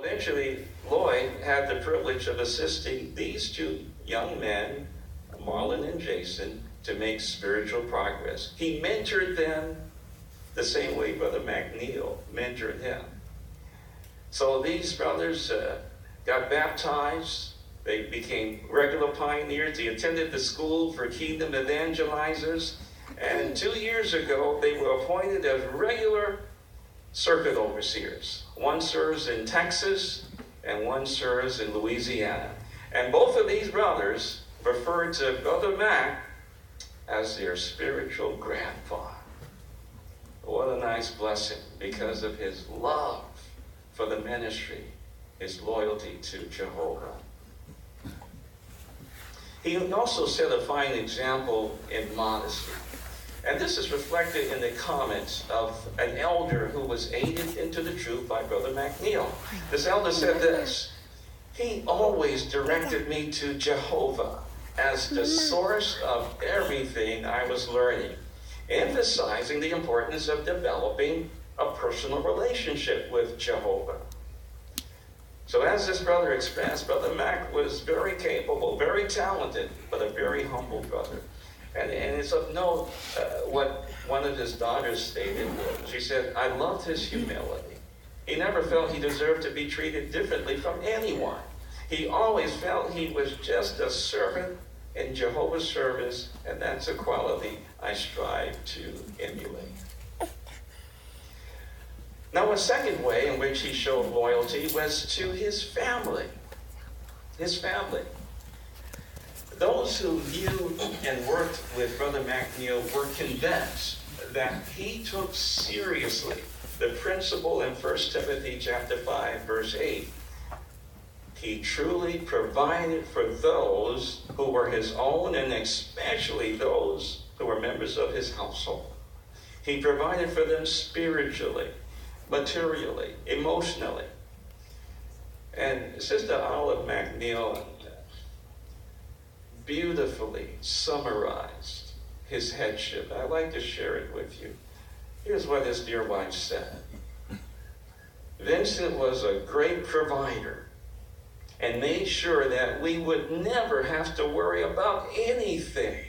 Eventually, Lloyd had the privilege of assisting these two young men, Marlon and Jason, to make spiritual progress. He mentored them the same way Brother McNiel mentored him. So these brothers got baptized. They became regular pioneers. They attended the school for kingdom evangelizers. And 2 years ago, they were appointed as regular circuit overseers. One serves in Texas and one serves in Louisiana. And both of these brothers referred to Brother Mac as their spiritual grandfather. What a nice blessing because of his love for the ministry, his loyalty to Jehovah. He also set a fine example in modesty. And this is reflected in the comments of an elder who was aided into the truth by Brother McNiel. This elder said this: "He always directed me to Jehovah as the source of everything I was learning, emphasizing the importance of developing a personal relationship with Jehovah." So as this brother expressed, Brother Mac was very capable, very talented, but a very humble brother. And it's of note what one of his daughters stated. She said, "I loved his humility. He never felt he deserved to be treated differently from anyone. He always felt he was just a servant in Jehovah's service, and that's a quality I strive to emulate." Now, a second way in which he showed loyalty was to his family. His family. Those who knew and worked with Brother McNiel were convinced that he took seriously the principle in 1 Timothy chapter 5, verse 8. He truly provided for those who were his own, and especially those who were members of his household. He provided for them spiritually, materially, emotionally. And Sister Olive McNiel beautifully summarized his headship. I'd like to share it with you. Here's what his dear wife said: "Vincent was a great provider and made sure that we would never have to worry about anything.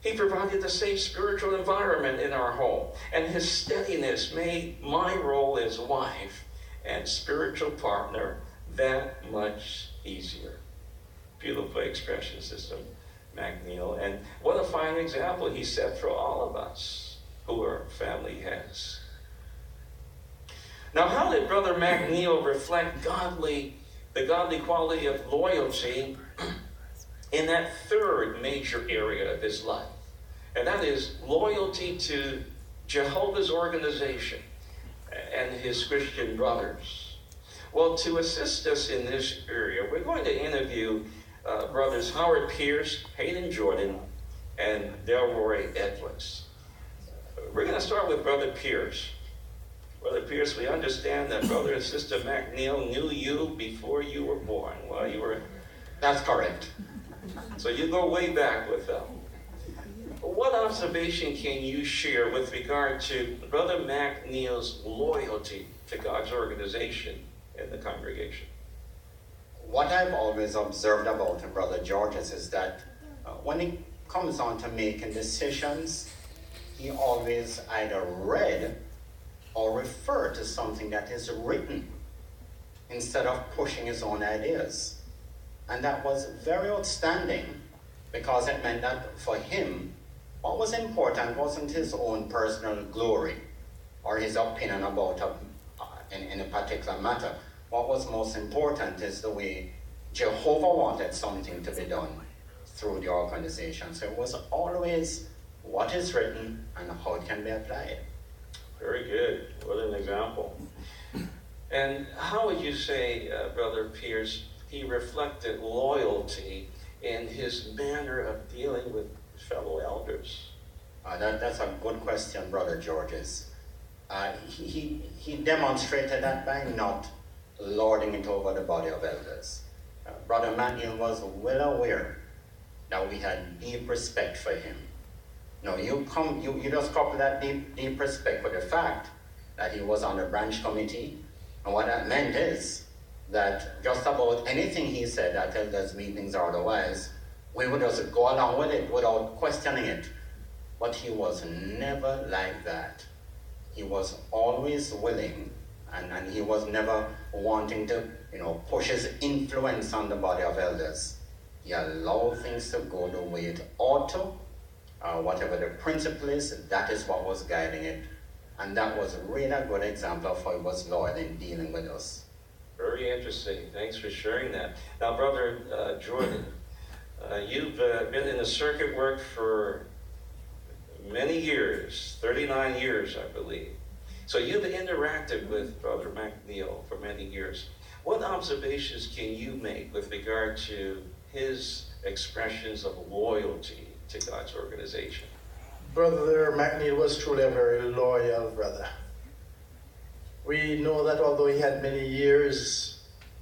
He provided a safe spiritual environment in our home, and his steadiness made my role as wife and spiritual partner that much easier." Beautiful expression, Sister McNiel. And what a fine example he set for all of us who are family heads. Now, how did Brother McNiel reflect the godly quality of loyalty in that third major area of his life? And that is loyalty to Jehovah's organization and his Christian brothers. Well, to assist us in this area, we're going to interview brothers Howard Pierce, Hayden Jordan, and Delroy Edwards. We're going to start with Brother Pierce. Brother Pierce, we understand that Brother and Sister McNiel knew you before you were born. Well, you were... That's correct. So you go way back with them. What observation can you share with regard to Brother McNiel's loyalty to God's organization in the congregation? What I've always observed about Brother Georges is that when it comes on to making decisions, he always either read or referred to something that is written instead of pushing his own ideas. And that was very outstanding, because it meant that for him, what was important wasn't his own personal glory or his opinion about in a particular matter. What was most important is the way Jehovah wanted something to be done through the organization. So it was always what is written and how it can be applied. Very good. What an example. And how would you say, Brother Pierce, he reflected loyalty in his manner of dealing with fellow elders? That's a good question, Brother Georges. He demonstrated that by not lording it over the body of elders. Brother McNiel was well aware that we had deep respect for him. No, you just couple that deep respect with the fact that he was on the branch committee, and what that meant is that just about anything he said at elders meetings or otherwise, we would just go along with it without questioning it. But he was never like that. He was always willing, and he was never wanting to, push his influence on the body of elders. He allowed things to go the way it ought to. Whatever the principle is, that is what was guiding it. And that was really a good example of how he was loyal in dealing with us. Very interesting. Thanks for sharing that. Now, Brother Jordan, you've been in the circuit work for many years, 39 years, I believe. So you've interacted with Brother McNiel for many years. What observations can you make with regard to his expressions of loyalty to God's organization? Brother McNiel was truly a very loyal brother. We know that although he had many years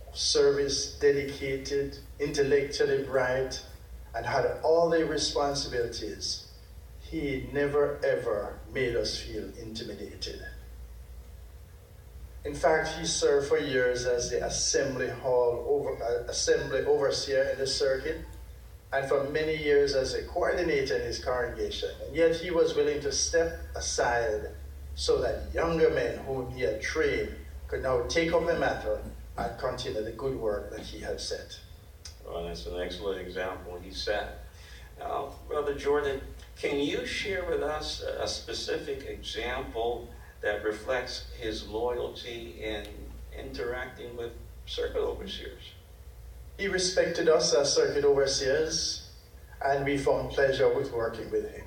of service, dedicated, intellectually bright, and had all the responsibilities, he never ever made us feel intimidated. In fact, he served for years as the assembly overseer in the circuit, and for many years as a coordinator in his congregation. And yet he was willing to step aside so that younger men whom he had trained could now take up the mantle and continue the good work that he had set. Well, that's an excellent example he set. Now, Brother Jordan, can you share with us a specific example that reflects his loyalty in interacting with circuit overseers? He respected us as circuit overseers, and we found pleasure with working with him.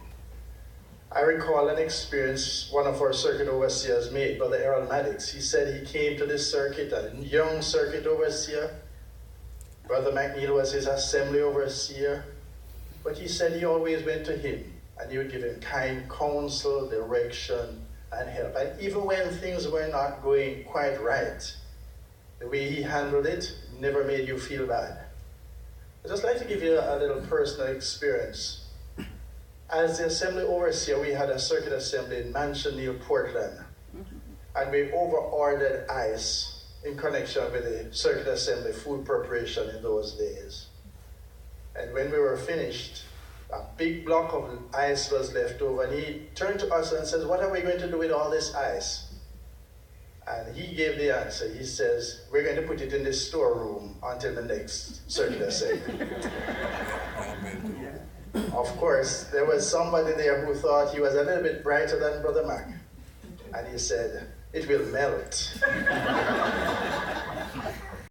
I recall an experience one of our circuit overseers made, Brother Errol Maddox. He said he came to this circuit, a young circuit overseer. Brother McNiel was his assembly overseer, but he said he always went to him, and he would give him kind counsel, direction, and help. And even when things were not going quite right, the way he handled it never made you feel bad. I'd just like to give you a little personal experience. As the assembly overseer, we had a circuit assembly in Mansion, New Portland, and we over-ordered ice in connection with the circuit assembly food preparation in those days. And when we were finished, a big block of ice was left over, and he turned to us and says, "What are we going to do with all this ice?" And he gave the answer. He says, "We're going to put it in the storeroom until the next circuit assembly." Of course, there was somebody there who thought he was a little bit brighter than Brother Mac. And he said, "It will melt."